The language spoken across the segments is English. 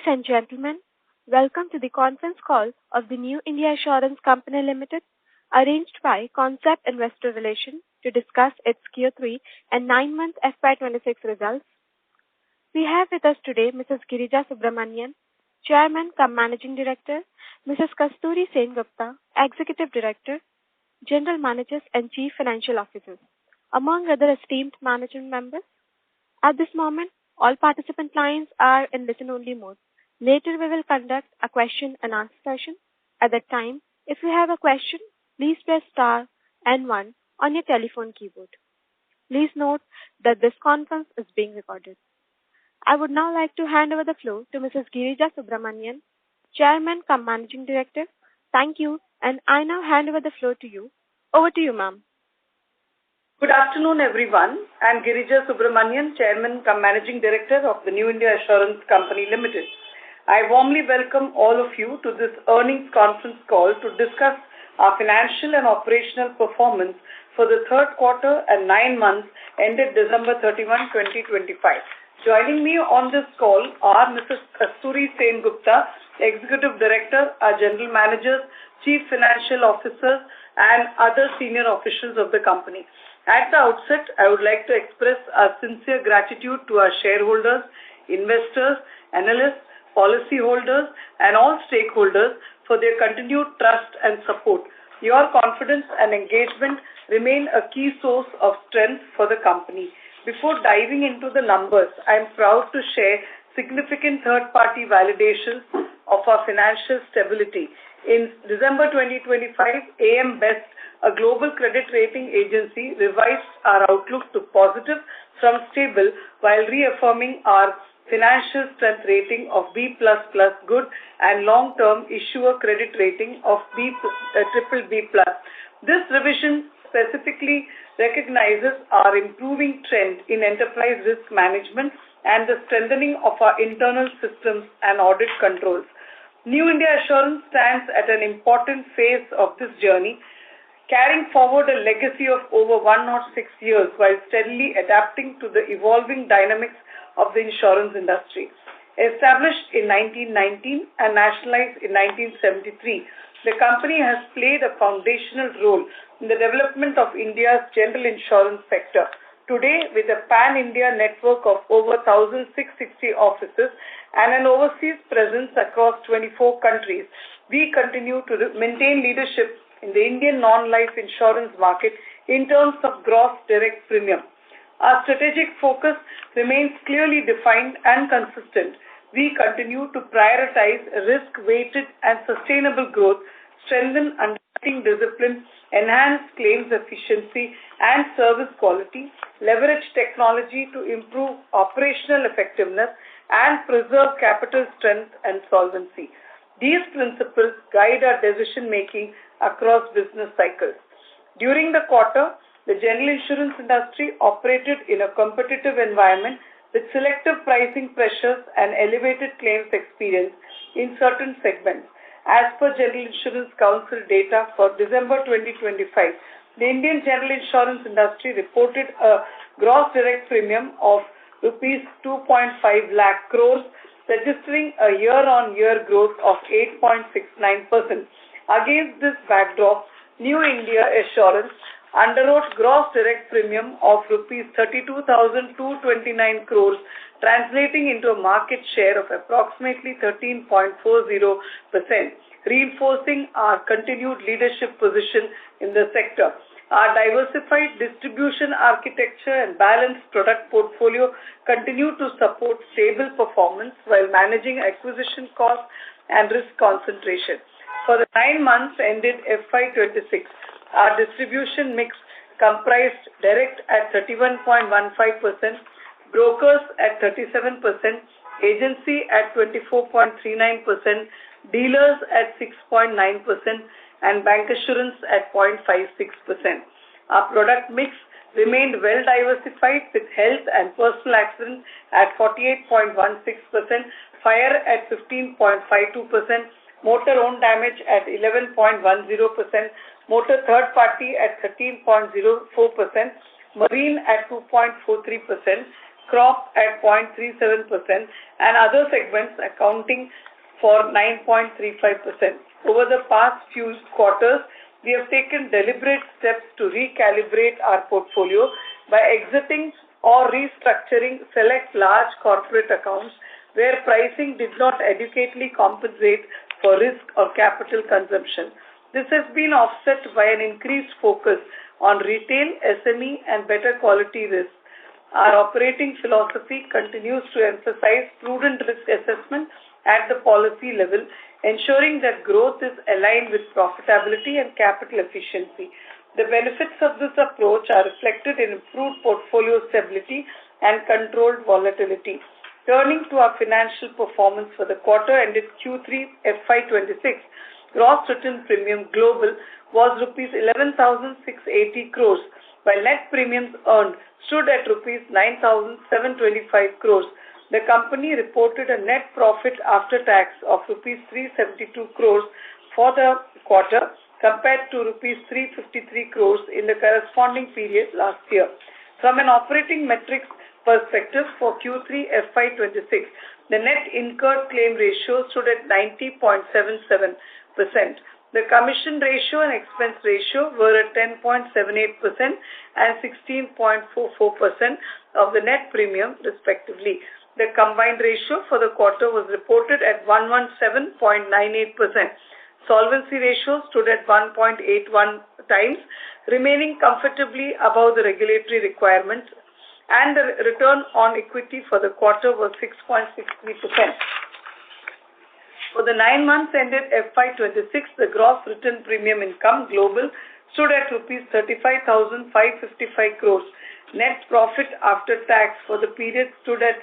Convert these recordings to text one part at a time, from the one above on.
Ladies and gentlemen, welcome to the conference call of the New India Assurance Company Limited, arranged by Concept Investor Relations to discuss its Q3 and 9-month FY26 results. We have with us today Mrs. Girija Subramanian, Chairman cum Managing Director, Mrs. Kasturi Sengupta, Executive Director, General Managers and Chief Financial Officers, among other esteemed management members. At this moment, all participant lines are in listen-only mode. Later, we will conduct a question and answer session. At that time, if you have a question, please press star and 1 on your telephone keyboard. Please note that this conference is being recorded. I would now like to hand over the floor to Mrs. Girija Subramanian, Chairman cum Managing Director. Thank you, and I now hand over the floor to you. Over to you, ma'am. Good afternoon, everyone. I am Girija Subramanian, Chairman cum Managing Director of the New India Assurance Company Limited. I warmly welcome all of you to this earnings conference call to discuss our financial and operational performance for the third quarter and 9 months ended December 31, 2025. Joining me on this call are Mrs. Kasturi Sengupta, Executive Director, our General Managers, Chief Financial Officers, and other senior officials of the company. At the outset, I would like to express our sincere gratitude to our shareholders, investors, analysts, policyholders, and all stakeholders for their continued trust and support. Your confidence and engagement remain a key source of strength for the company. Before diving into the numbers, I am proud to share significant third-party validations of our financial stability. In December 2025, AM Best, a global credit rating agency, revised our outlook to positive from stable while reaffirming our financial strength rating of B++ good and long-term issuer credit rating of BBB+. This revision specifically recognizes our improving trend in enterprise risk management and the strengthening of our internal systems and audit controls. New India Assurance stands at an important phase of this journey, carrying forward a legacy of over 106 years while steadily adapting to the evolving dynamics of the insurance industry. Established in 1919 and nationalized in 1973, the company has played a foundational role in the development of India's general insurance sector. Today, with a pan-India network of over 1,660 offices and an overseas presence across 24 countries, we continue to maintain leadership in the Indian non-life insurance market in terms of gross direct premium. Our strategic focus remains clearly defined and consistent. We continue to prioritize risk-weighted and sustainable growth, strengthen underwriting discipline, enhance claims efficiency and service quality, leverage technology to improve operational effectiveness, and preserve capital strength and solvency. These principles guide our decision-making across business cycles. During the quarter, the general insurance industry operated in a competitive environment with selective pricing pressures and elevated claims experience in certain segments. As per General Insurance Council data for December 2025, the Indian general insurance industry reported a gross direct premium of rupees 2.5 lakh crores, registering a year-on-year growth of 8.69%. Against this backdrop, New India Assurance underwrote gross direct premium of rupees 32,229 crores, translating into a market share of approximately 13.40%, reinforcing our continued leadership position in the sector. Our diversified distribution architecture and balanced product portfolio continue to support stable performance while managing acquisition costs and risk concentration. For the 9 months ended FY26, our distribution mix comprised direct at 31.15%, brokers at 37%, agency at 24.39%, dealers at 6.9%, and bancassurance at 0.56%. Our product mix remained well diversified with health and personal accident at 48.16%, fire at 15.52%, motor own damage at 11.10%, motor third party at 13.04%, marine at 2.43%, crop at 0.37%, and other segments accounting for 9.35%. Over the past few quarters, we have taken deliberate steps to recalibrate our portfolio by exiting or restructuring select large corporate accounts where pricing did not adequately compensate for risk or capital consumption. This has been offset by an increased focus on retail, SME, and better quality risks. Our operating philosophy continues to emphasize prudent risk assessment at the policy level, ensuring that growth is aligned with profitability and capital efficiency. The benefits of this approach are reflected in improved portfolio stability and controlled volatility. Turning to our financial performance for the quarter ended Q3 FY26, gross written premium global was rupees 11,680 crores, while net premiums earned stood at rupees 9,725 crores. The company reported a net profit after tax of rupees 372 crores for the quarter compared to rupees 353 crores in the corresponding period last year. From an operating metrics perspective for Q3 FY26, the net incurred claim ratio stood at 90.77%. The commission ratio and expense ratio were at 10.78% and 16.44% of the net premium respectively. The combined ratio for the quarter was reported at 117.98%. Solvency ratio stood at 1.81 times, remaining comfortably above the regulatory requirements, and the return on equity for the quarter was 6.63%. For the 9 months ended FY26, the gross written premium income global stood at rupees 35,555 crores. Net profit after tax for the period stood at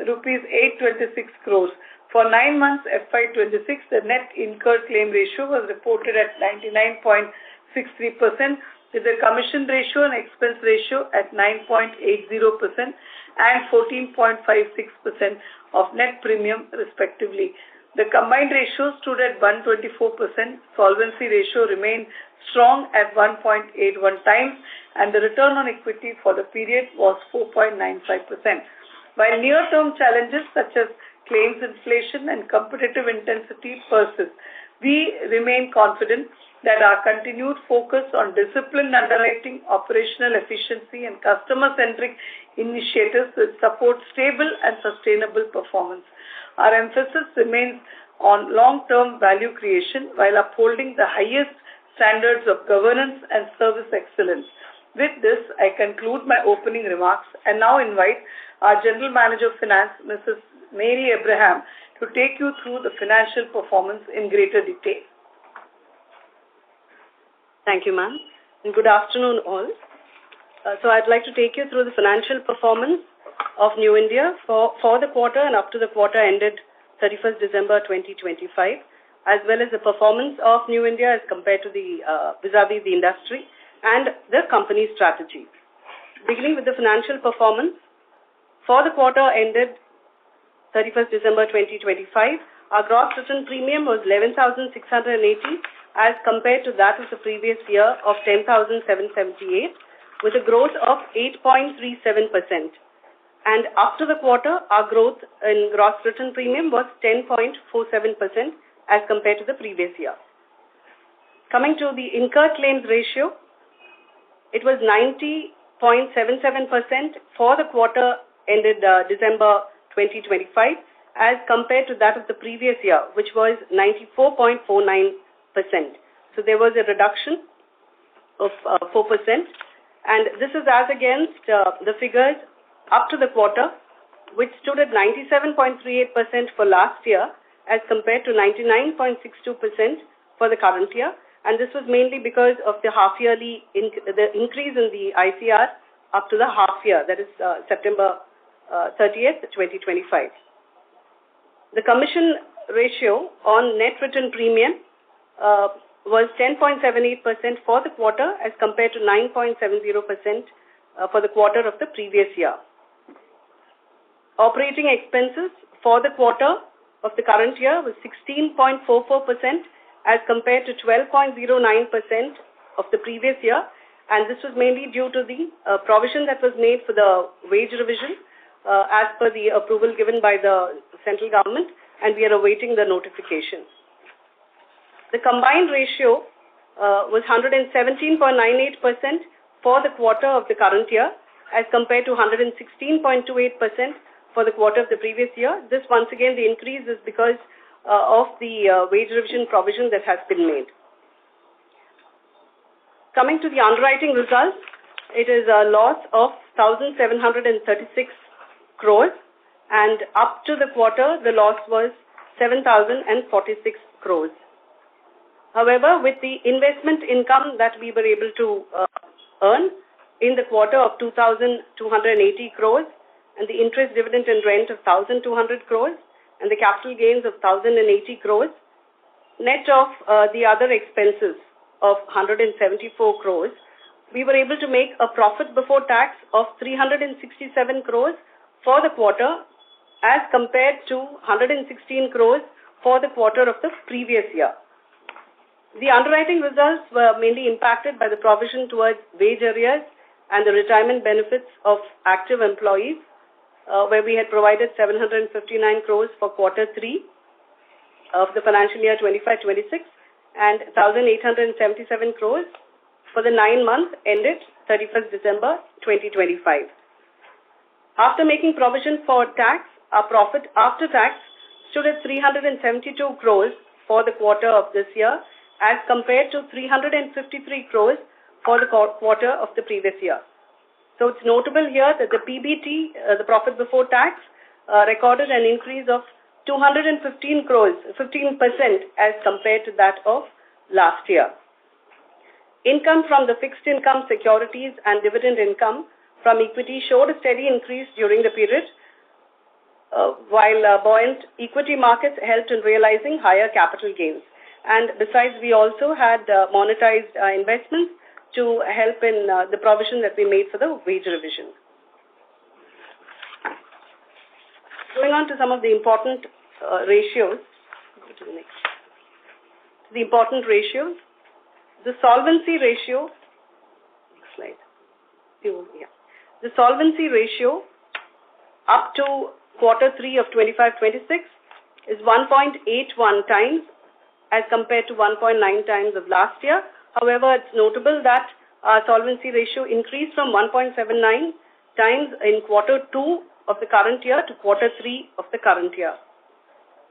rupees 826 crores. For 9 months FY26, the net incurred claim ratio was reported at 99.63%, with the commission ratio and expense ratio at 9.80% and 14.56% of net premium respectively. The combined ratio stood at 124%, solvency ratio remained strong at 1.81 times, and the return on equity for the period was 4.95%. While near-term challenges such as claims inflation and competitive intensity persist, we remain confident that our continued focus on disciplined underwriting, operational efficiency, and customer-centric initiatives will support stable and sustainable performance. Our emphasis remains on long-term value creation while upholding the highest standards of governance and service excellence. With this, I conclude my opening remarks and now invite our General Manager of Finance, Mrs. Mary Abraham, to take you through the financial performance in greater detail. Thank you, ma'am. And good afternoon, all. So I'd like to take you through the financial performance of New India for the quarter and up to the quarter ended 31st December 2025, as well as the performance of New India as compared to the vis-a-vis the industry and the company's strategy. Beginning with the financial performance, for the quarter ended 31st December 2025, our gross written premium was 11,680 as compared to that of the previous year of 10,778, with a growth of 8.37%. And after the quarter, our growth in gross written premium was 10.47% as compared to the previous year. Coming to the incurred claims ratio, it was 90.77% for the quarter ended December 2025 as compared to that of the previous year, which was 94.49%. So there was a reduction of 4%, and this is as against the figures up to the quarter, which stood at 97.38% for last year as compared to 99.62% for the current year. And this was mainly because of the half-yearly the increase in the ICR up to the half year, that is September 30th, 2025. The commission ratio on net written premium was 10.78% for the quarter as compared to 9.70% for the quarter of the previous year. Operating expenses for the quarter of the current year was 16.44% as compared to 12.09% of the previous year, and this was mainly due to the provision that was made for the wage revision as per the approval given by the central government, and we are awaiting the notification. The combined ratio was 117.98% for the quarter of the current year as compared to 116.28% for the quarter of the previous year. This once again, the increase is because of the wage revision provision that has been made. Coming to the underwriting results, it is a loss of 1,736 crores, and up to the quarter, the loss was 7,046 crores. However, with the investment income that we were able to earn in the quarter of 2,280 crores, and the interest, dividend and rent of 1,200 crores, and the capital gains of 1,080 crores, net of the other expenses of 174 crores, we were able to make a profit before tax of 367 crores for the quarter as compared to 116 crores for the quarter of the previous year. The underwriting results were mainly impacted by the provision towards wage arrears and the retirement benefits of active employees, where we had provided 759 crores for quarter 3 of the financial year 25-26 and 1,877 crores for the 9 months ended 31st December 2025. After making provision for tax, our profit after tax stood at 372 crores for the quarter of this year as compared to 353 crores for the quarter of the previous year. So it's notable here that the PBT, the profit before tax, recorded an increase of 215 crores, 15% as compared to that of last year. Income from the fixed income securities and dividend income from equity showed a steady increase during the period, while buoyant equity markets helped in realizing higher capital gains. And besides, we also had monetized investments to help in the provision that we made for the wage revision. Going on to some of the important ratios. Go to the next. The important ratios. The solvency ratio. Next slide. Yeah. The solvency ratio up to quarter 3 of 25-26 is 1.81 times as compared to 1.9 times of last year. However, it's notable that our solvency ratio increased from 1.79 times in quarter 2 of the current year to quarter 3 of the current year.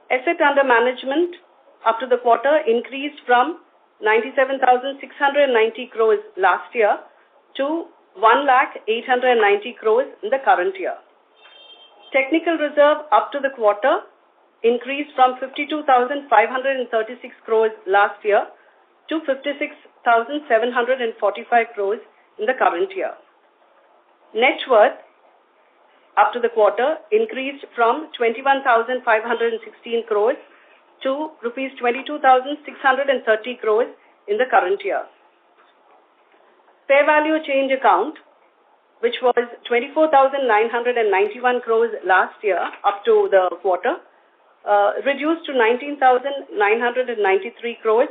Asset under management up to the quarter increased from 97,690 crores last year to 1,890 crores in the current year. Technical reserve up to the quarter increased from 52,536 crores last year to 56,745 crores in the current year. Net worth up to the quarter increased from 21,516 crores to rupees 22,630 crores in the current year. Fair value change account, which was 24,991 crores last year up to the quarter, reduced to 19,993 crores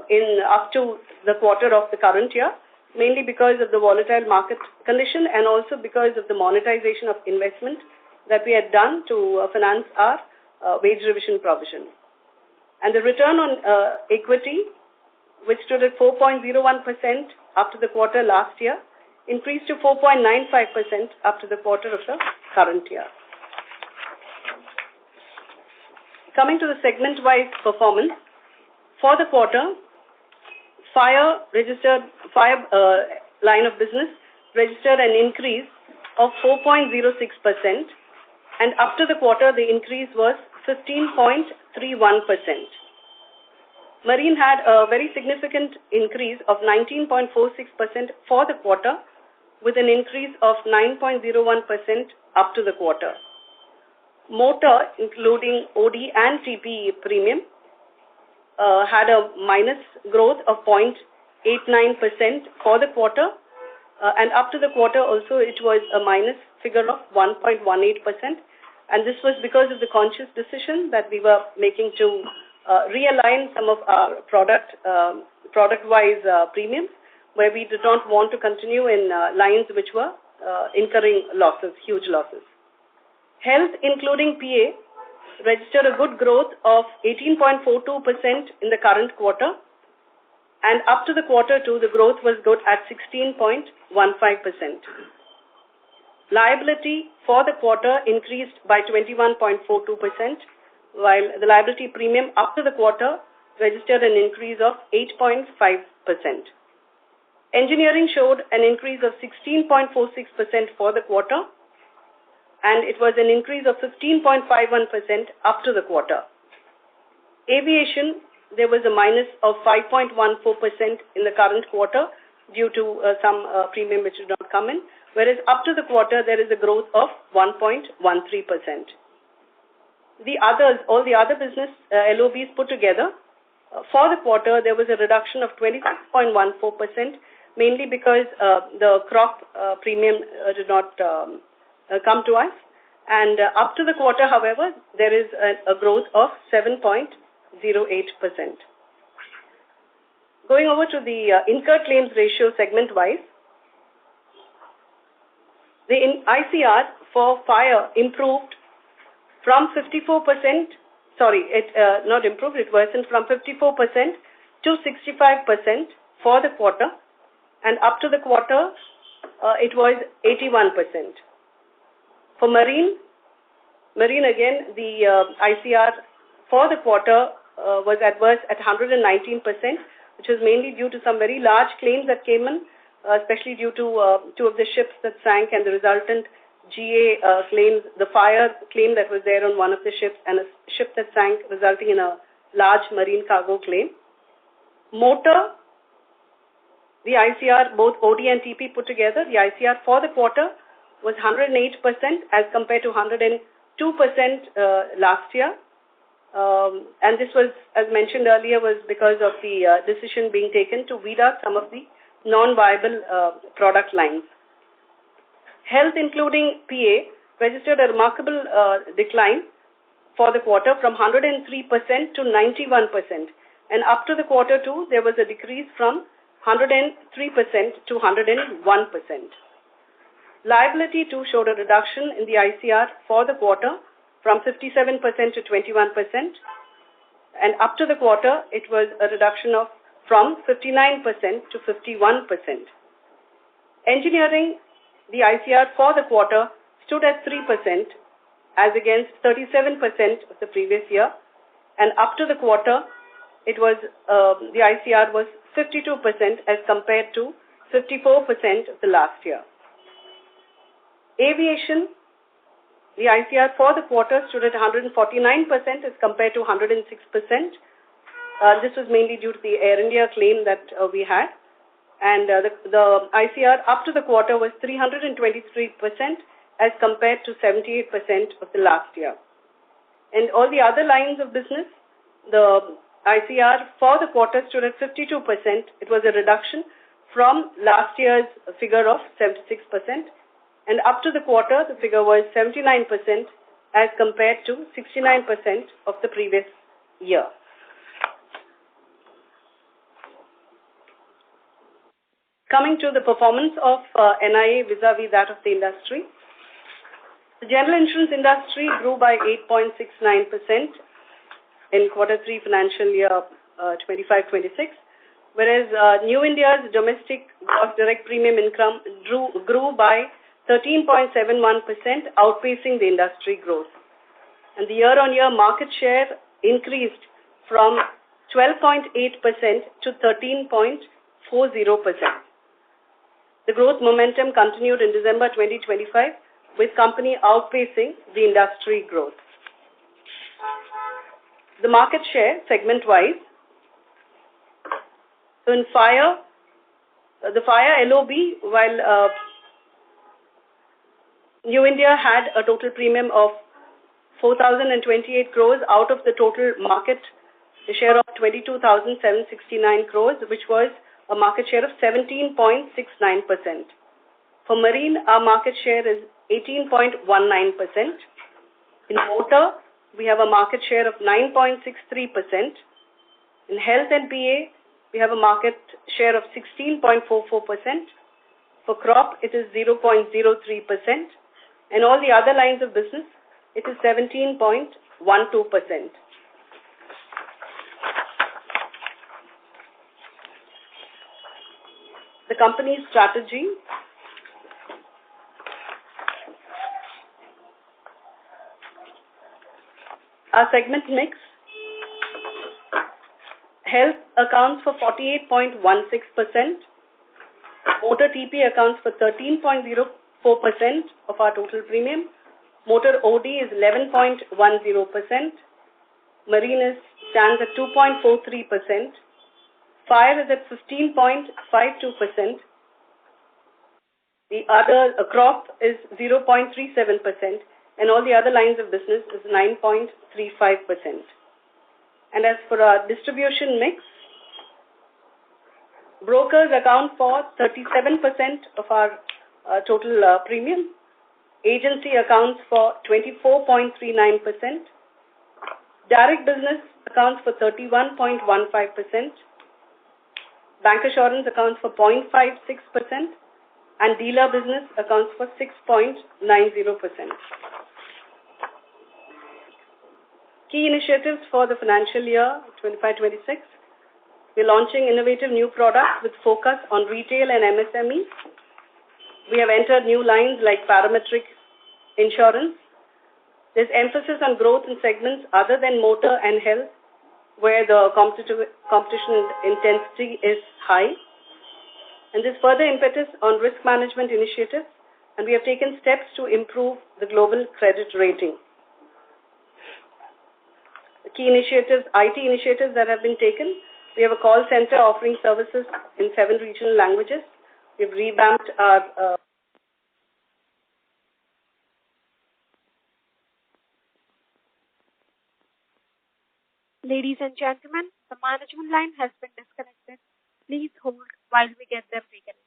in up to the quarter of the current year, mainly because of the volatile market condition and also because of the monetization of investment that we had done to finance our wage revision provision. And the return on equity, which stood at 4.01% up to the quarter last year, increased to 4.95% up to the quarter of the current year. Coming to the segment-wise performance, for the quarter, fire line of business registered an increase of 4.06%, and up to the quarter, the increase was 15.31%. Marine had a very significant increase of 19.46% for the quarter, with an increase of 9.01% up to the quarter. Motor, including OD and TP premium, had a minus growth of 0.89% for the quarter, and up to the quarter also it was a minus figure of 1.18%, and this was because of the conscious decision that we were making to realign some of our product-wise premiums, where we did not want to continue in lines which were incurring losses, huge losses. Health, including PA, registered a good growth of 18.42% in the current quarter, and up to the quarter two, the growth was good at 16.15%. Liability for the quarter increased by 21.42%, while the liability premium up to the quarter registered an increase of 8.5%. Engineering showed an increase of 16.46% for the quarter, and it was an increase of 15.51% up to the quarter. Aviation, there was a minus of 5.14% in the current quarter due to some premium which did not come in, whereas up to the quarter there is a growth of 1.13%. The others, all the other business LOBs put together, for the quarter there was a reduction of 26.14%, mainly because the crop premium did not come to us. And up to the quarter, however, there is a growth of 7.08%. Going over to the incurred claims ratio segment-wise, the ICR for fire improved from 54%, not improved, it worsened from 54% to 65% for the quarter, and up to the quarter, it was 81%. For marine again, the ICR for the quarter was adverse at 119%, which is mainly due to some very large claims that came in, especially due to two of the ships that sank and the resultant GA claims, the fire claim that was there on one of the ships and a ship that sank, resulting in a large marine cargo claim. Motor, the ICR, both OD and TP put together, the ICR for the quarter was 108% as compared to 102% last year. And this was, as mentioned earlier, was because of the decision being taken to weed out some of the non-viable product lines. Health, including PA, registered a remarkable decline for the quarter from 103% to 91%. And up to the quarter two, there was a decrease from 103% to 101%. Liability too showed a reduction in the ICR for the quarter from 57% to 21. And up to the quarter, it was a reduction of from 59% to 51%. Engineering, the ICR for the quarter stood at 3% as against 37% of the previous year, and up to the quarter, it was the ICR was 52% as compared to 54% of the last year. Aviation, the ICR for the quarter stood at 149% as compared to 106%. This was mainly due to the Air India claim that we had. And the ICR up to the quarter was 323% as compared to 78% of the last year. And all the other lines of business, the ICR for the quarter stood at 52%. It was a reduction from last year's figure of 76%. And up to the quarter, the figure was 79% as compared to 69% of the previous year. Coming to the performance of NIA vis-a-vis that of the industry. The general insurance industry grew by 8.69% in quarter three financial year 25-26, whereas New India's domestic gross direct premium income grew by 13.71%, outpacing the industry growth. And the year-on-year market share increased from 12.8% to 13.40%. The growth momentum continued in December 2025, with company outpacing the industry growth. The market share, segment-wise, so in fire, the fire LOB, while New India had a total premium of 4,028 crores out of the total market, the share of 22,769 crores, which was a market share of 17.69%. For marine, our market share is 18.19%. In motor, we have a market share of 9.63%. In health and PA, we have a market share of 16.44%. For crop, it is 0.03%, and all the other lines of business, it is 17.12%. The company's strategy. Our segment mix. Health accounts for 48.16%. Motor TP accounts for 13.04% of our total premium. Motor OD is 11.10%. Marine stands at 2.43%. Fire is at 15.52%. The other crop is 0.37%, and all the other lines of business is 9.35%. And as for our distribution mix, brokers account for 37% of our total premium. Agency accounts for 24.39%. Direct business accounts for 31.15%. Bancassurance accounts for 0.56%. And dealer business accounts for 6.90%. Key initiatives for the financial year 25-26. We're launching innovative new products with focus on retail and MSME. We have entered new lines like parametric insurance. There's emphasis on growth in segments other than motor and health, where the competition intensity is high. And there's further impetus on risk management initiatives, and we have taken steps to improve the global credit rating. The key initiatives, IT initiatives that have been taken. We have a call center offering services in 7 regional languages. We've revamped our Ladies and gentlemen, the management line has been disconnected. Please hold while we get them reconnected.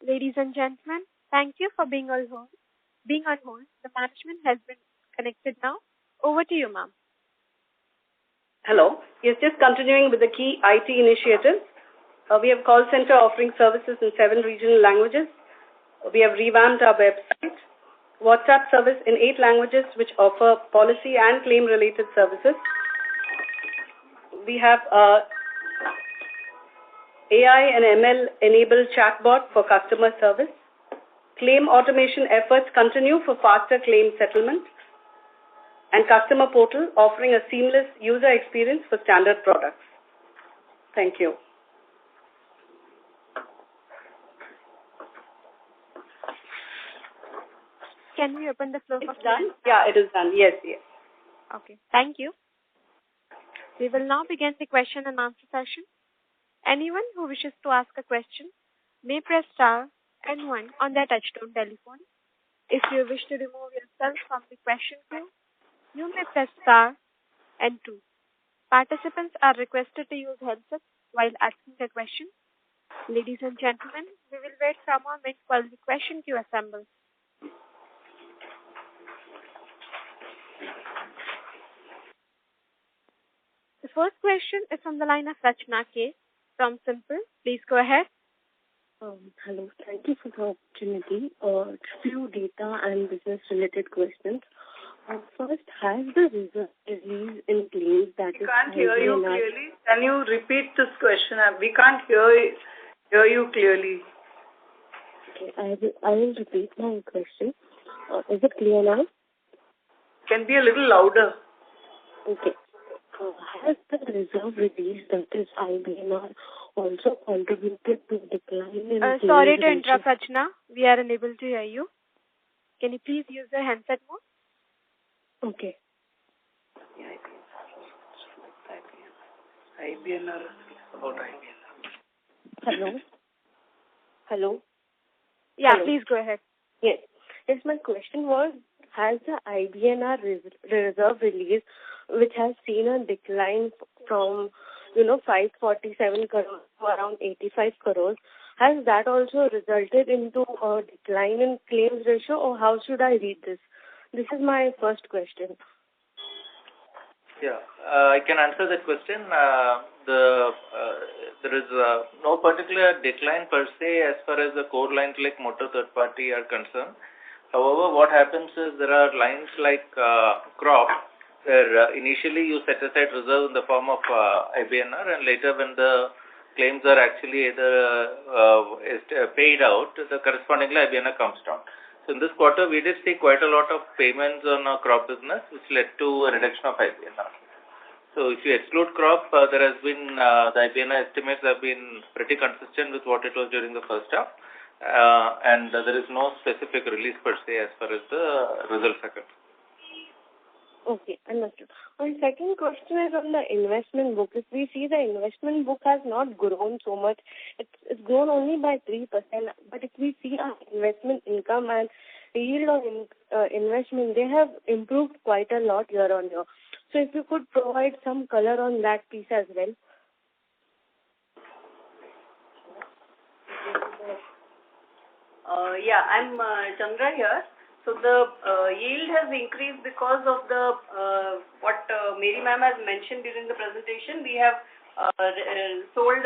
Ladies and gentlemen, thank you for being on hold. The management has been connected now. Over to you, ma'am. Hello. Yes, just continuing with the key IT initiatives. We have call center offering services in 7 regional languages. We have revamped our website. WhatsApp service in 8 languages, which offer policy and claim related services. We have AI and ML enabled chatbot for customer service. Claim automation efforts continue for faster claim settlement. And customer portal offering a seamless user experience for standard products. Thank you. Can we open the floor for It's done? Yeah, it is done. Yes. Okay, thank you. We will now begin the question and answer session. Anyone who wishes to ask a question may press star and 1 on their touchtone telephone. If you wish to remove yourself from the question queue, you may press star and 2. Participants are requested to use headsets while asking a question. Ladies and gentlemen, we will wait for a moment while the question queue assembles. The first question is from the line of Rachna K. from Simple. Please go ahead. Hello. Thank you for the opportunity. Few data and business related questions. First, has the result release in claims that we can't hear you clearly. Can you repeat this question? We can't hear you clearly. Okay, I will repeat my question. Is it clear now? Can be a little louder. Okay. Has the reserve release, that is IBNR, also contributed to decline in sorry to interrupt, Rachna. We are unable to hear you. Can you please use the handset mode? Okay. IBNR. About IBNR. Hello? Hello? Yeah, Hello. please go ahead. Yes. Yes, my question was, has the IBNR reserve release, which has seen a decline from, 547 crores to around 85 crores, has that also resulted into a decline in claims ratio, or how should I read this? This is my first question. Yeah, I can answer that question. There is no particular decline per se as far as the core lines like motor third party are concerned. However, what happens is there are lines like crop, where initially you set aside reserve in the form of IBNR, and later when the claims are actually either paid out, the correspondingly IBNR comes down. So in this quarter, we did see quite a lot of payments on our crop business, which led to a reduction of IBNR. So if you exclude crop, there has been the IBNR estimates have been pretty consistent with what it was during the first half, and there is no specific release per se as far as the results are concerned. Okay, understood. My second question is on the investment book. If we see the investment book has not grown so much, it's grown only by 3%. But if we see our investment income and yield on investment, they have improved quite a lot year on year. So if you could provide some color on that piece as well. Yeah, I'm Chandra here. So the yield has increased because of the what Mary ma'am has mentioned during the presentation. We have sold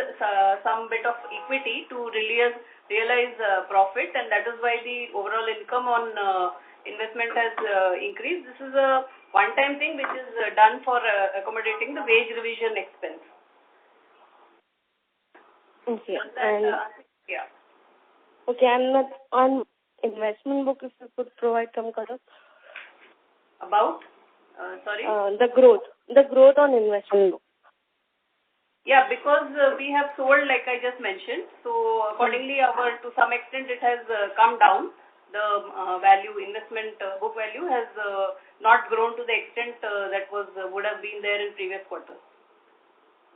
some bit of equity to realize profit, and that is why the overall income on investment has increased. This is a one-time thing which is done for accommodating the wage revision expense. Okay, yeah. Okay, and on investment book, if you could provide some color. About? Sorry? The growth on investment book. Yeah, because we have sold, like I just mentioned, so accordingly to some extent it has come down. The investment book value has not grown to the extent that would have been there in previous quarters.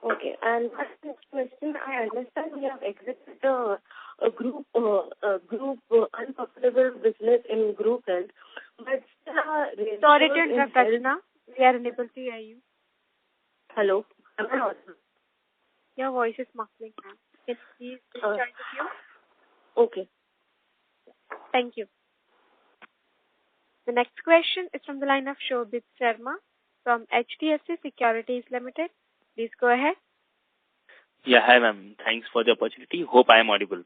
Okay, and next question, I understand we have exited a group unprofitable business in group health, but sorry to interrupt, Rachna. We are unable to hear you. Hello, am I audible? Your voice is muffling, ma'am. Can you please join the queue? Okay. Thank you. The next question is from the line of Shobhit Sharma from HDFC Securities Limited. Please go ahead. Yeah, hi ma'am. Thanks for the opportunity. Hope I am audible.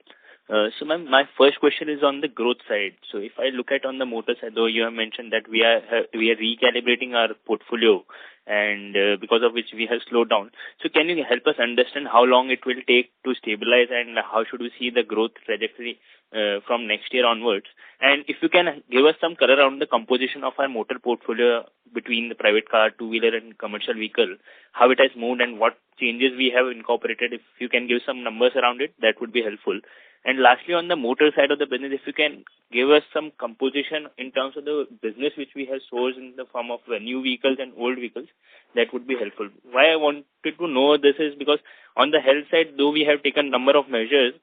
So ma'am, my first question is on the growth side. So if I look at on the motor side, though you have mentioned that we are recalibrating our portfolio, and because of which we have slowed down. So can you help us understand how long it will take to stabilize, and how should we see the growth trajectory from next year onwards? And if you can give us some color around the composition of our motor portfolio between the private car, two-wheeler and commercial vehicle, how it has moved and what changes we have incorporated. If you can give some numbers around it, that would be helpful. And lastly, on the motor side of the business, if you can give us some composition in terms of the business which we have sourced in the form of new vehicles and old vehicles, that would be helpful. Why I wanted to know this is because on the health side, though we have taken number of measures,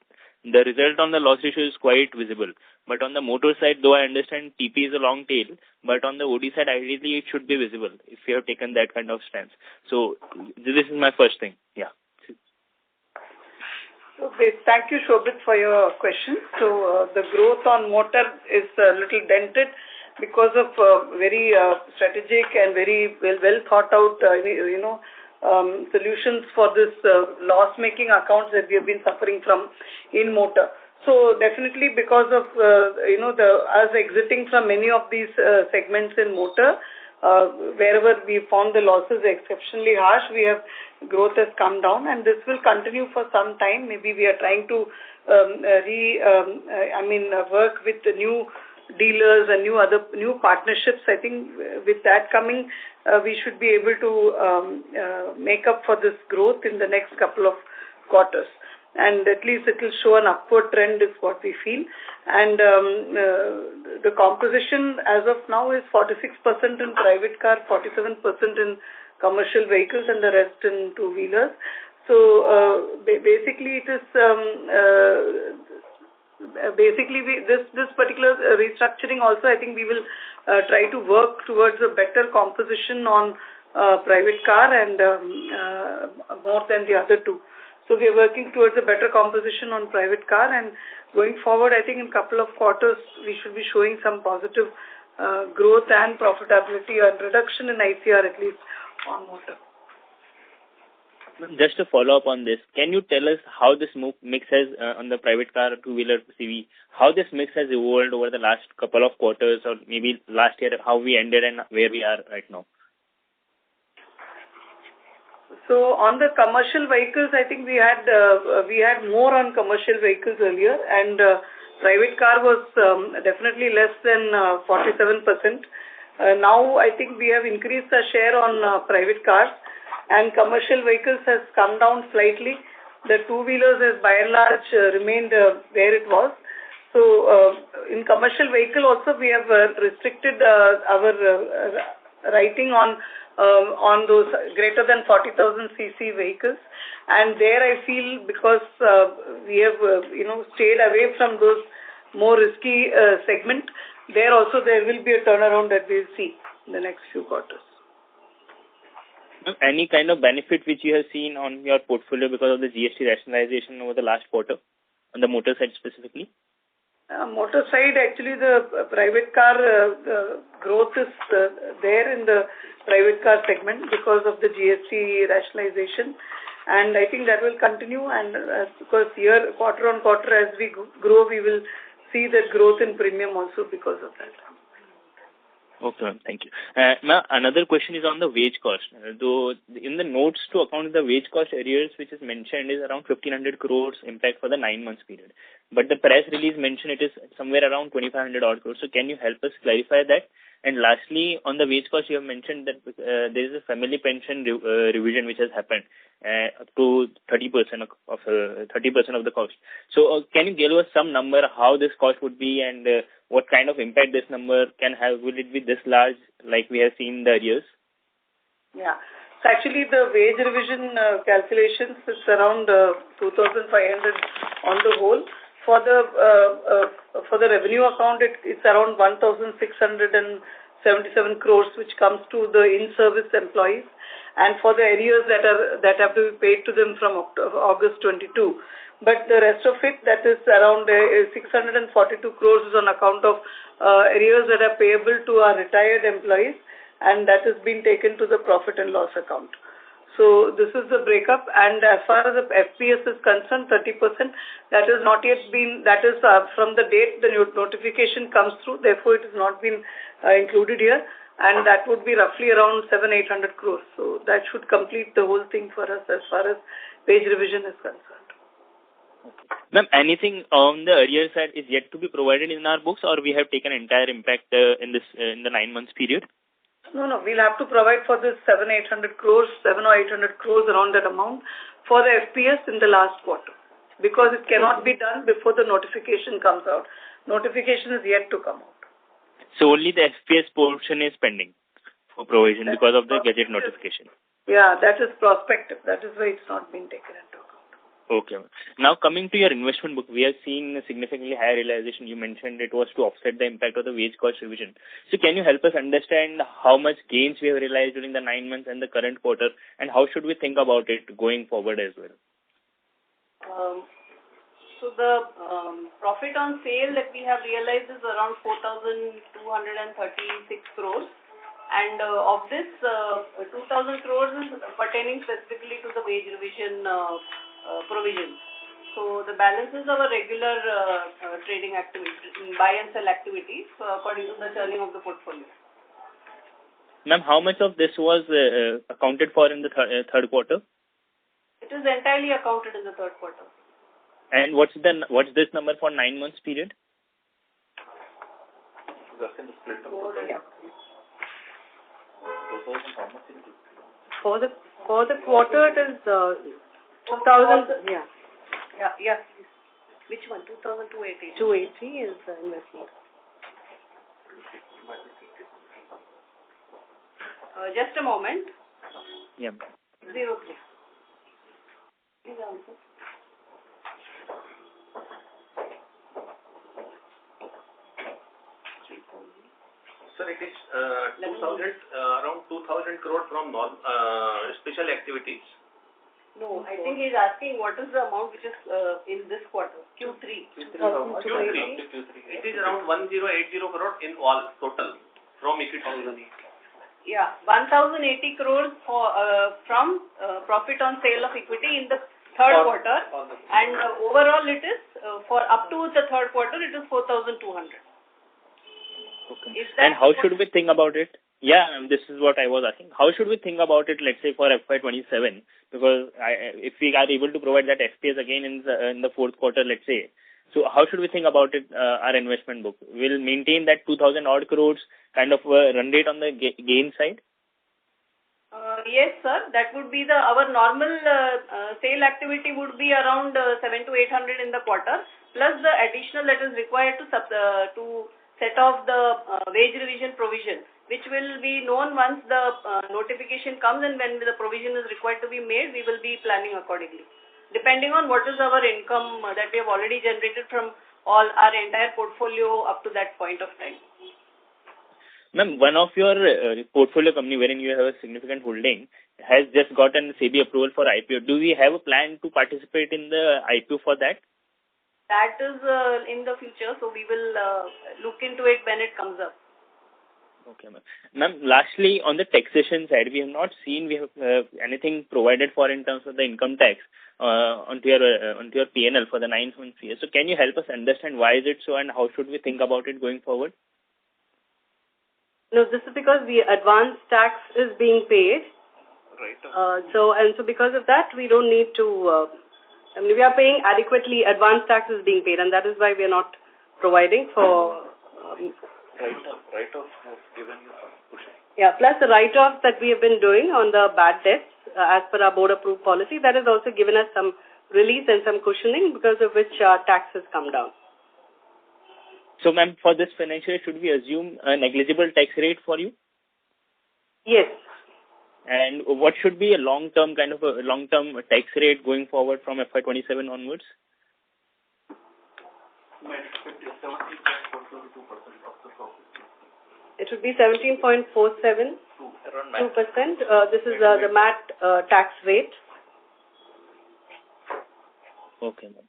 the result on the loss ratio is quite visible. But on the motor side, though I understand TP is a long tail, but on the OD side, ideally it should be visible if you have taken that kind of stance. So this is my first thing. Yeah. Okay, thank you, Shobhit, for your question. So the growth on motor is a little dented because of very strategic and very well thought out, solutions for this loss-making accounts that we have been suffering from in motor. So definitely because of us exiting from many of these segments in motor, wherever we found the losses exceptionally harsh, growth has come down, and this will continue for some time. Maybe we are trying to work with the new dealers and new partnerships. I think with that coming, we should be able to make up for this growth in the next couple of quarters. and at least it will show an upward trend is what we feel. And the composition as of now is 46% in private car, 47% in commercial vehicles, and the rest in two-wheelers. So basically it is this particular restructuring also, I think we will try to work towards a better composition on private car and more than the other two. So we are working towards a better composition on private car, and going forward, I think in a couple of quarters we should be showing some positive growth and profitability and reduction in ICR at least on motor. Just to follow up on this, can you tell us how this mix has on the private car, two-wheeler, CV, how this mix has evolved over the last couple of quarters, or maybe last year, how we ended and where we are right now? So on the commercial vehicles, I think we had more on commercial vehicles earlier, and private car was definitely less than 47%. Now I think we have increased the share on private cars, and commercial vehicles has come down slightly. The two-wheelers has by and large remained where it was. So in commercial vehicle also we have restricted our writing on those greater than 40,000 cc vehicles, and there I feel because we have stayed away from those more risky segment, there also there will be a turnaround that we will see in the next few quarters. Any kind of benefit which you have seen on your portfolio because of the GST rationalization over the last quarter, on the motor side specifically? Motor side, actually the private car the growth is there in the private car segment because of the GST rationalization, and I think that will continue, and because quarter on quarter as we grow, we will see that growth in premium also because of that. Okay, thank you. Now, another question is on the wage cost. Though in the notes to account the wage cost arrears, which is mentioned, is around 1,500 crores impact for the 9 months period. But the press release mentioned it is somewhere around 2,500 odd crores. So can you help us clarify that? And lastly, on the wage cost, you have mentioned that there is a family pension revision which has happened up to 30% of 30% of the cost. So can you give us some number how this cost would be, and what kind of impact this number can have? Will it be this large like we have seen in the years? Yeah. So actually the wage revision calculations is around 2,500 on the whole. For the revenue account, it's around 1,677 crores, which comes to the in-service employees, and for the arrears that have to be paid to them from August 22. But the rest of it, that is around 642 crores, is on account of arrears that are payable to our retired employees, and that has been taken to the profit and loss account. So this is the breakup, and as far as the FPS is concerned, 30%, that is not yet been, that is from the date the notification comes through, therefore it has not been included here, and that would be roughly around 700-800 crores. So that should complete the whole thing for us as far as wage revision is concerned. Okay. Ma'am, anything on the arrears side is yet to be provided in our books, or we have taken entire impact in the 9 months period? No, we'll have to provide for this 700-800 crores, 700 or 800 crores around that amount for the FPS in the last quarter, because it cannot be done before the notification comes out. Notification is yet to come out. So only the FPS portion is pending for provision because of the gadget notification. Yeah, that is prospective. That is why it's not been taken into account. Okay. Now coming to your investment book, we have seen a significantly higher realization. You mentioned it was to offset the impact of the wage cost revision. So can you help us understand how much gains we have realized during the 9 months and the current quarter, and how should we think about it going forward as well? So the profit on sale that we have realized is around 4,236 crores. And of this, 2,000 crores is pertaining specifically to the wage revision provision. So the balance is our regular trading activities, buy and sell activities according to the churning of the portfolio. Ma'am, how much of this was accounted for in the third quarter? It is entirely accounted in the third quarter. And what's this number for 9 months period? For the quarter, it is 2,000. Yeah. Yeah. Which one? 2,280. 280 is investment. Just a moment. Yeah. 03. Please answer. Sir, it is around 2,000 crore from special activities. No, I think he's asking what is the amount which is in this quarter, Q3. It is around 1,080 crore in all total from equity. Yeah, 1,080 crores from profit on sale of equity in the third quarter, and overall it is for up to the third quarter it is 4,200. Okay. And how should we think about it? Yeah, this is what I was asking. How should we think about it, let's say, for FY27? Because if we are able to provide that FPS again in the fourth quarter, let's say, so how should we think about it, our investment book? We'll maintain that 2,000 odd crores kind of run rate on the gain side? Yes, sir. That would be our normal sale activity would be around 700 to 800 in the quarter, plus the additional that is required to set off the wage revision provision, which will be known once the notification comes, and when the provision is required to be made, we will be planning accordingly, depending on what is our income that we have already generated from our entire portfolio up to that point of time. Ma'am, one of your portfolio company wherein you have a significant holding has just gotten SEBI approval for IPO. Do we have a plan to participate in the IPO for that? That is in the future, so we will look into it when it comes up. Okay, ma'am. Ma'am, lastly, on the taxation side, we have not seen anything provided for in terms of the income tax onto your P&L for the 9 months year. So can you help us understand why is it so, and how should we think about it going forward? No, this is because the advance tax is being paid. Right. So because of that, we don't need to. We are paying adequately. Advance tax is being paid, and that is why we are not providing for. Write-off has given you some cushion. Yeah, plus the write-offs that we have been doing on the bad debts as per our board-approved policy, that has also given us some release and some cushioning, because of which our tax has come down. So, ma'am, for this financial year, should we assume a negligible tax rate for you? Yes. And what should be a long-term tax rate going forward from FY27 onwards? It would be 17.47%. 2%. This is the MAT tax rate. Okay, ma'am.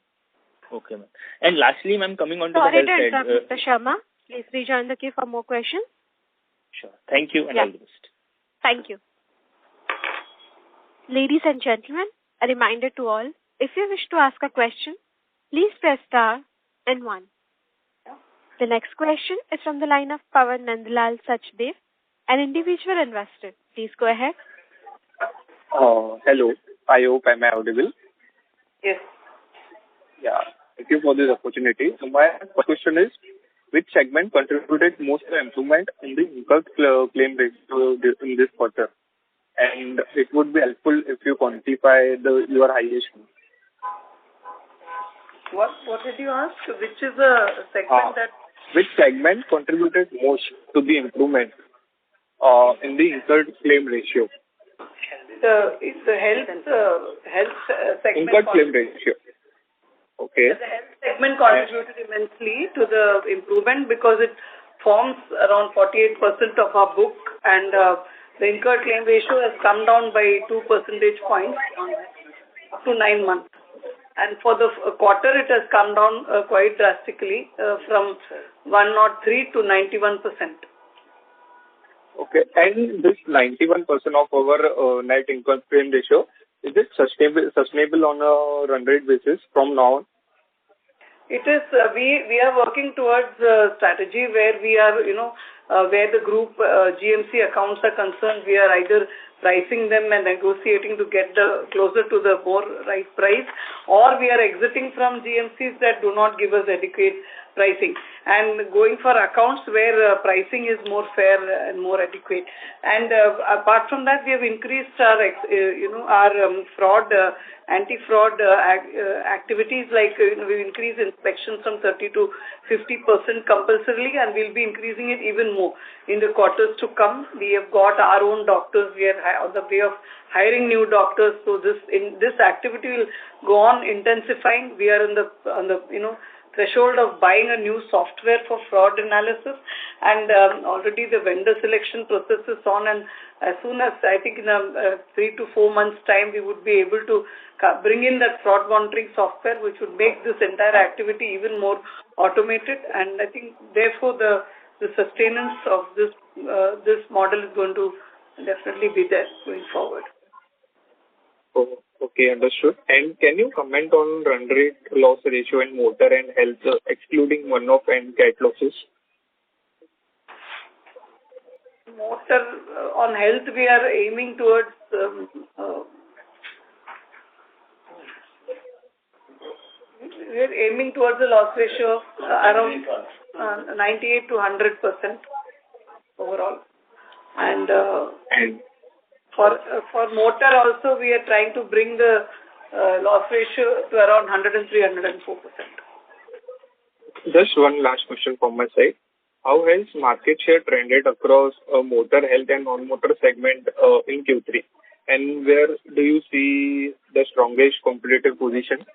And lastly, ma'am, coming on to Sorry the health to interrupt, side. Mr. Sharma. Please rejoin the queue for more questions. Sure. Thank you, and all the best. Thank you. Ladies and gentlemen, a reminder to all, if you wish to ask a question, please press star and 1. The next question is from the line of Pawan Nandlal Sachdev, an individual investor. Please go ahead. Hello. I hope I'm audible. Yes. Yeah. Thank you for this opportunity. So my question is, which segment contributed most to the improvement in the incurred claim ratio in this quarter? And it would be helpful if you quantify your highest. What did you ask? Which is the segment that... Which segment contributed most to the improvement in the incurred claim ratio? It's the health segment. Incurred claim ratio. Okay. The health segment contributed immensely to the improvement because it forms around 48% of our book, and the incurred claim ratio has come down by 2 percentage points up to 9 months. And for the quarter, it has come down quite drastically from 103 to 91%. Okay. And this 91% of our net income claim ratio, is it sustainable on a run rate basis from now on? It is. We are working towards a strategy where we are, where the group GMC accounts are concerned, we are either pricing them and negotiating to get closer to the more right price, or we are exiting from GMCs that do not give us adequate pricing and going for accounts where pricing is more fair and more adequate. And apart from that, we have increased our fraud anti-fraud activities, like we've increased inspections from 30 to 50% compulsorily, and we'll be increasing it even more in the quarters to come. We have got our own doctors. We are on the way of hiring new doctors. So this activity will go on intensifying. We are on the threshold of buying a new software for fraud analysis, and already the vendor selection process is on, and as soon as, I think in 3 to 4 months time, we would be able to bring in that fraud monitoring software, which would make this entire activity even more automated. And I think therefore the sustenance of this model is going to definitely be there going forward. Oh, okay, understood. And can you comment on run rate loss ratio in motor and health, excluding one-off and cat losses? Motor, on health, we are aiming towards a loss ratio around 98 to 100% overall. And for motor also, we are trying to bring the loss ratio to around 103-104%. Just one last question from my side. How has market share trended across motor, health and non-motor segment in Q3? And where do you see the strongest competitive position?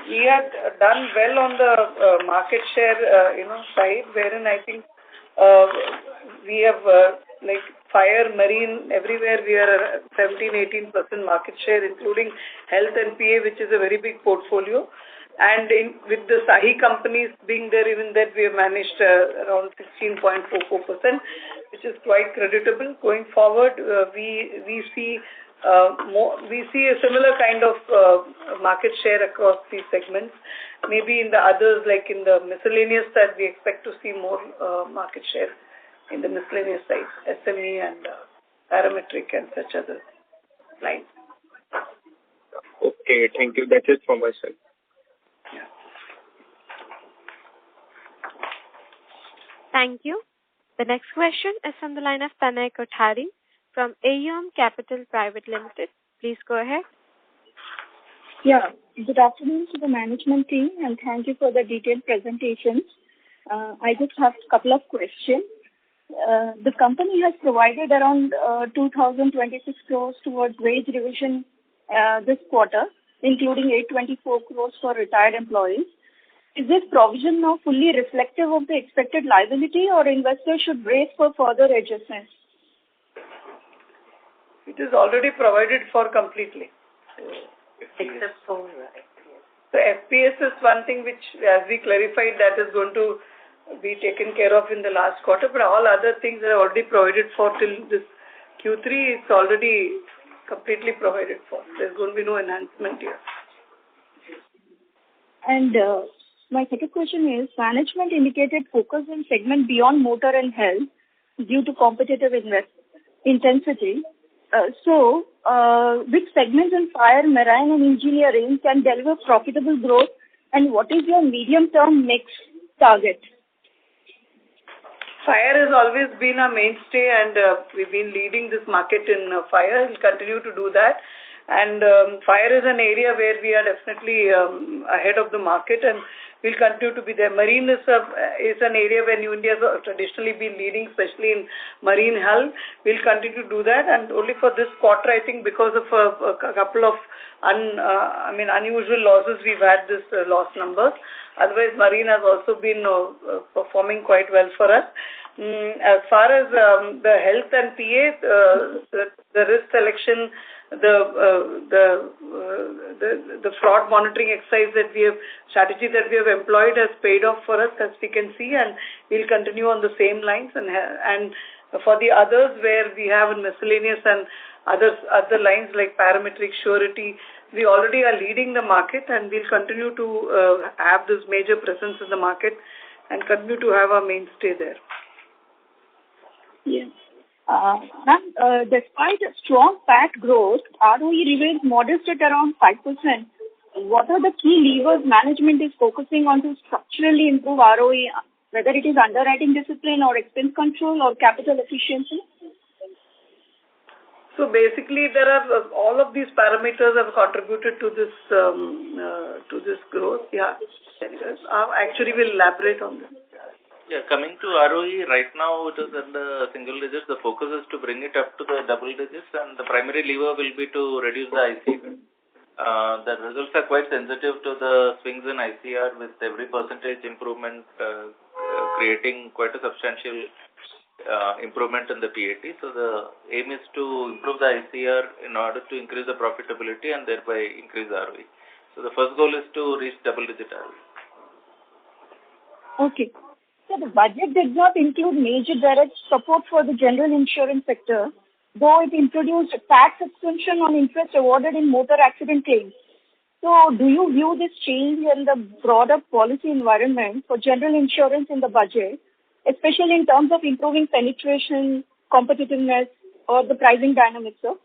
We had done well on the market share side, wherein I think we have like fire, marine, everywhere we are 17-18% market share, including health and PA, which is a very big portfolio. And with the SAHI companies being there, even that we have managed around 16.44%, which is quite creditable. Going forward, we see a similar kind of market share across these segments. Maybe in the others, like in the miscellaneous side, we expect to see more market share in the miscellaneous side, SME and parametric and such other lines. Okay, thank you. That's it from my side. Yeah. Thank you. The next question is from the line of Tanay Kothari from AUM Capital Private Limited. Please go ahead. Yeah, good afternoon to the management team, and thank you for the detailed presentations. I just have a couple of questions. The company has provided around 2,026 crores towards wage revision this quarter, including 824 crores for retired employees. Is this provision now fully reflective of the expected liability, or investors should brace for further adjustments? It is already provided for completely. Except for FPS. So FPS is one thing which, as we clarified, that is going to be taken care of in the last quarter, but all other things are already provided for till this Q3. It's already completely provided for. There's going to be no enhancement here. And my second question is, management indicated focus in segment beyond motor and health due to competitive intensity. Which segments in fire, marine and engineering can deliver profitable growth, and what is your medium-term mix target? Fire has always been our mainstay, and we've been leading this market in fire. We'll continue to do that. And fire is an area where we are definitely ahead of the market, and we'll continue to be there. Marine is an area where New India has traditionally been leading, especially in marine hull. We'll continue to do that, and only for this quarter, I think, because of a couple of unusual losses, we've had this loss numbers. Otherwise, marine has also been performing quite well for us. As far as the health and PA, the risk selection, the fraud monitoring exercise strategy that we have employed has paid off for us, as we can see, and we'll continue on the same lines. And for the others, where we have miscellaneous and other lines like parametric, surety, we already are leading the market, and we'll continue to have this major presence in the market and continue to have our mainstay there. Yes. Ma'am, despite strong PAT growth, ROE remains modest at around 5%. What are the key levers management is focusing on to structurally improve ROE, whether it is underwriting discipline or expense control or capital efficiency? So basically, there are all of these parameters have contributed to this growth. Yeah, actually, we'll elaborate on this. Yeah, coming to ROE, right now it is in the single digits. The focus is to bring it up to the double digits, and the primary lever will be to reduce the ICR. The results are quite sensitive to the swings in ICR, with every percentage improvement creating quite a substantial improvement in the PAT. So the aim is to improve the ICR in order to increase the profitability and thereby increase the ROE. So the first goal is to reach double-digit ROE. Okay. So the budget did not include major direct support for the general insurance sector, though it introduced a tax exemption on interest awarded in motor accident claims. So do you view this change in the broader policy environment for general insurance in the budget, especially in terms of improving penetration, competitiveness, or the pricing dynamics, sir?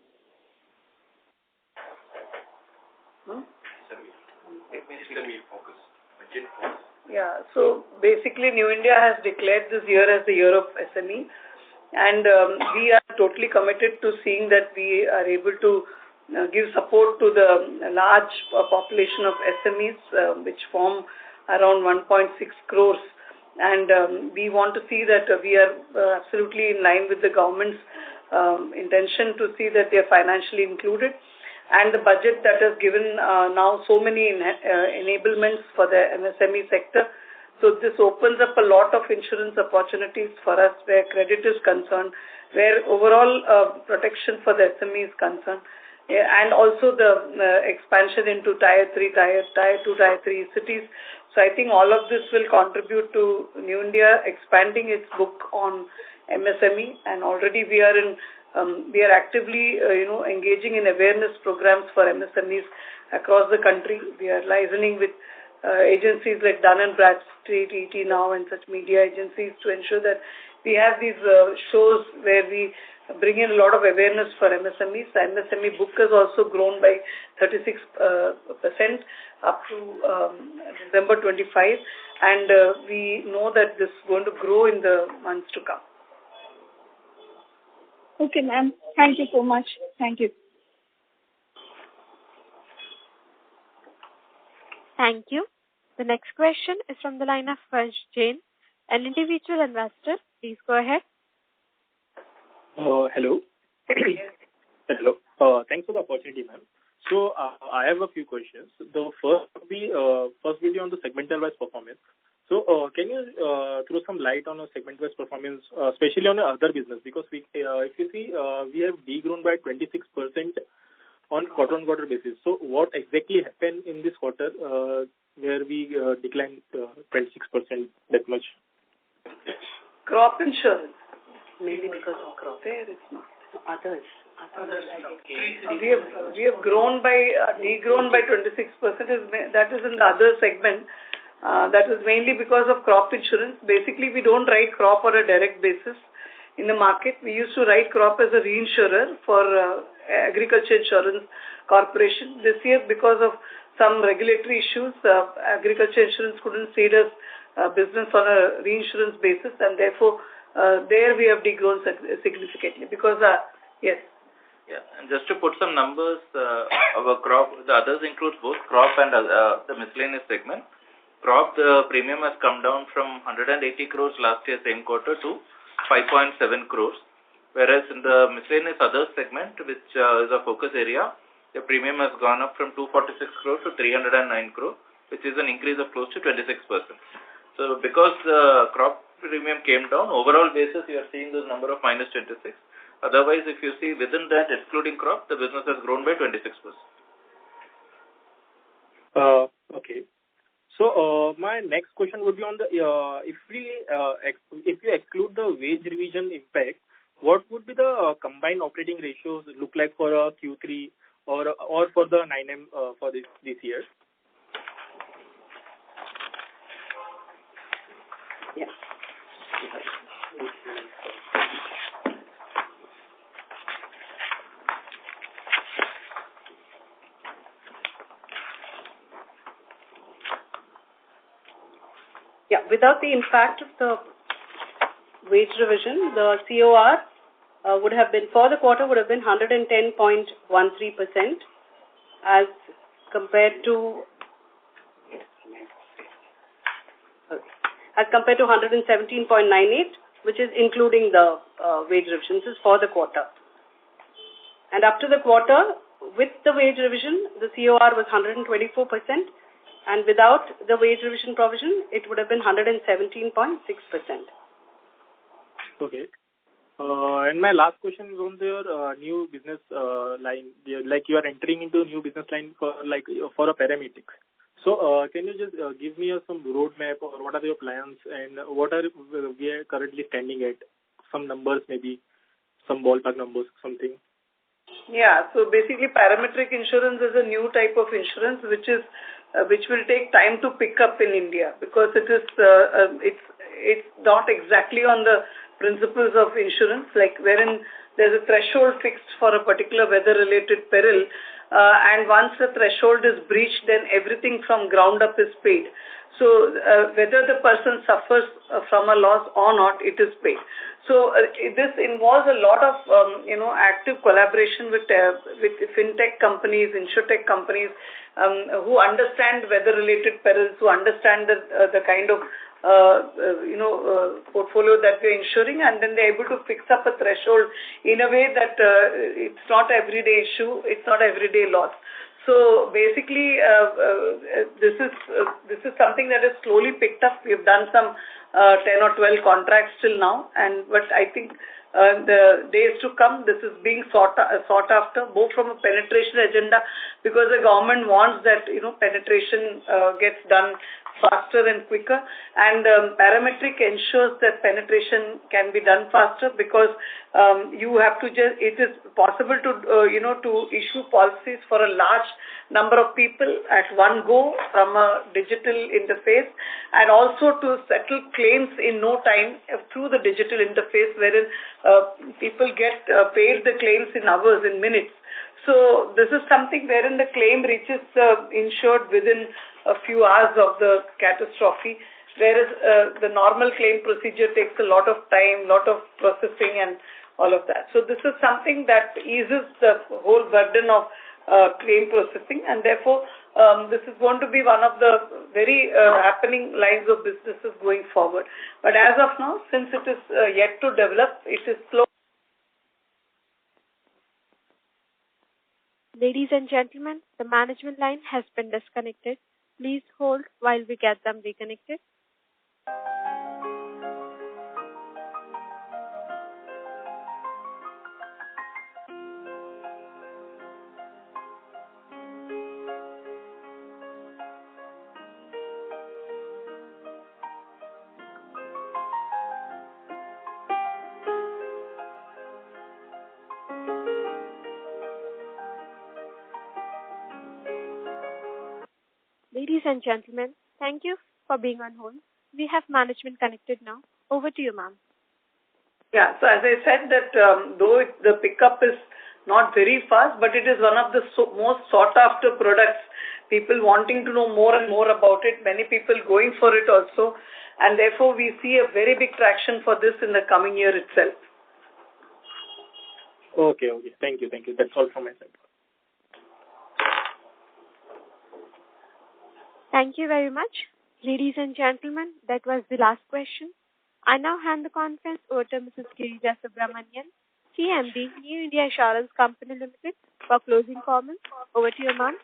Yeah, so basically New India has declared this year as the year of SME, and we are totally committed to seeing that we are able to give support to the large population of SMEs, which form around 1.6 crores. And we want to see that we are absolutely in line with the government's intention to see that they are financially included. And the budget that has given now so many enablements for the MSME sector. So this opens up a lot of insurance opportunities for us where credit is concerned, where overall protection for the SME is concerned, and also the expansion into Tier 3, Tier 2, Tier 3 cities. So I think all of this will contribute to New India expanding its book on MSME, and already we are actively engaging in awareness programs for MSMEs across the country. We are liaising with agencies like Dun & Bradstreet, ET Now, and such media agencies to ensure that we have these shows where we bring in a lot of awareness for MSMEs. The MSME book has also grown by 36% up to December 25, and we know that this is going to grow in the months to come. Okay, ma'am. Thank you so much. Thank you. Thank you. The next question is from the line of Vansh Jain, an individual investor. Please go ahead. Hello. Hello. Thanks for the opportunity, ma'am. So I have a few questions. The first will be on the segmental-wise performance. So can you throw some light on a segment-wise performance, especially on the other business? Because if you see, we have degrown by 26% on quarter-on-quarter basis. So what exactly happened in this quarter where we declined 26% that much? Crop insurance. Mainly because of crop. There it's not. Others. We have degrown by 26%. That is in the other segment. That is mainly because of crop insurance. Basically, we don't write crop on a direct basis in the market. We used to write crop as a reinsurer for Agriculture Insurance Corporation. This year, because of some regulatory issues, Agriculture Insurance couldn't cede us business on a reinsurance basis, and therefore there we have degrown significantly because, yes. Yeah, and just to put some numbers, our crop, the others include both crop and the miscellaneous segment. Crop, the premium has come down from 180 crores last year, same quarter, to 5.7 crores. Whereas in the miscellaneous others segment, which is a focus area, the premium has gone up from 246 crores to 309 crores, which is an increase of close to 26%. So because the crop premium came down, overall basis, you are seeing this number of minus 26. Otherwise, if you see within that, excluding crop, the business has grown by 26%. Okay. So my next question would be on the if you exclude the wage revision impact, what would be the combined operating ratios look like for Q3 or for the 9M for this year? Yeah. Yeah, without the impact of the wage revision, the COR would have been, for the quarter, would have been 110.13% as compared to 117.98, which is including the wage revision. This is for the quarter. And up to the quarter, with the wage revision, the COR was 124%, and without the wage revision provision, it would have been 117.6%. Okay. And my last question is on your new business line. Like you are entering into a new business line for a paramedics. So can you just give me some roadmap, or what are your plans, and what are we are currently standing at? Some numbers, maybe some ballpark numbers, something. Yeah. So basically, parametric insurance is a new type of insurance which will take time to pick up in India, because it's not exactly on the principles of insurance, like wherein there's a threshold fixed for a particular weather-related peril, and once the threshold is breached, then everything from ground up is paid. So whether the person suffers from a loss or not, it is paid. So this involves a lot of active collaboration with fintech companies, insurtech companies who understand weather-related perils, who understand the kind of portfolio that we're insuring, and then they're able to fix up a threshold in a way that it's not everyday issue, it's not everyday loss. So basically, this is something that has slowly picked up. We've done some 10 or 12 contracts till now, but I think the days to come, this is being sought after, both from a penetration agenda, because the government wants that penetration gets done faster and quicker, and parametric ensures that penetration can be done faster, because you have to it is possible to to issue policies for a large number of people at one go from a digital interface, and also to settle claims in no time through the digital interface, wherein people get paid the claims in hours, in minutes. So this is something wherein the claim reaches the insured within a few hours of the catastrophe, whereas the normal claim procedure takes a lot of time, lot of processing and all of that. So this is something that eases the whole burden of claim processing, and therefore this is going to be one of the very happening lines of businesses going forward. But as of now, since it is yet to develop, it is slow. Ladies and gentlemen, the management line has been disconnected. Please hold while we get them reconnected. Ladies and gentlemen, thank you for being on hold. We have management connected now. Over to you, ma'am. Yeah, so as I said that though the pickup is not very fast, but it is one of the most sought after products, people wanting to know more and more about it, many people going for it also, and therefore we see a very big traction for this in the coming year itself. Okay. Thank you. That's all from my side. Thank you very much. Ladies and gentlemen, that was the last question. I now hand the conference over to Mrs. Girija Subramanian, CMD, New India Assurance Company Limited, for closing comments. Over to you, ma'am.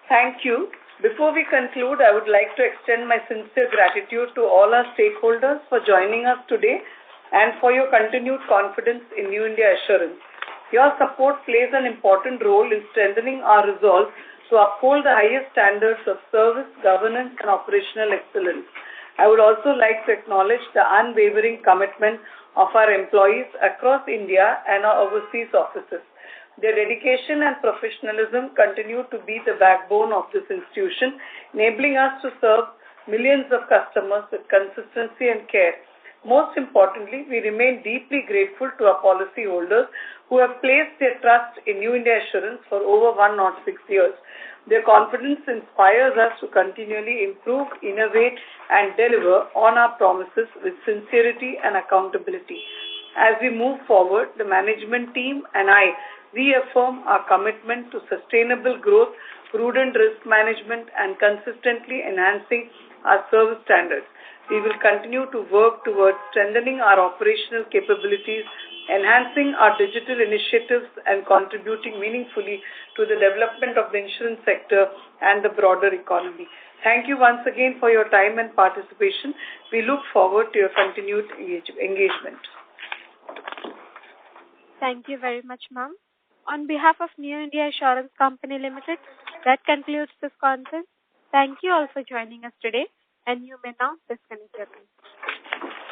Thank you. Before we conclude, I would like to extend my sincere gratitude to all our stakeholders for joining us today and for your continued confidence in New India Assurance. Your support plays an important role in strengthening our resolve to uphold the highest standards of service, governance, and operational excellence. I would also like to acknowledge the unwavering commitment of our employees across India and our overseas offices. Their dedication and professionalism continue to be the backbone of this institution, enabling us to serve millions of customers with consistency and care. Most importantly, we remain deeply grateful to our policyholders who have placed their trust in New India Assurance for over 106 years. Their confidence inspires us to continually improve, innovate, and deliver on our promises with sincerity and accountability. As we move forward, the management team and I reaffirm our commitment to sustainable growth, prudent risk management, and consistently enhancing our service standards. We will continue to work towards strengthening our operational capabilities, enhancing our digital initiatives, and contributing meaningfully to the development of the insurance sector and the broader economy. Thank you once again for your time and participation. We look forward to your continued engagement. Thank you very much, ma'am. On behalf of New India Assurance Company Limited, that concludes this conference. Thank you all for joining us today, and you may now disconnect your lines.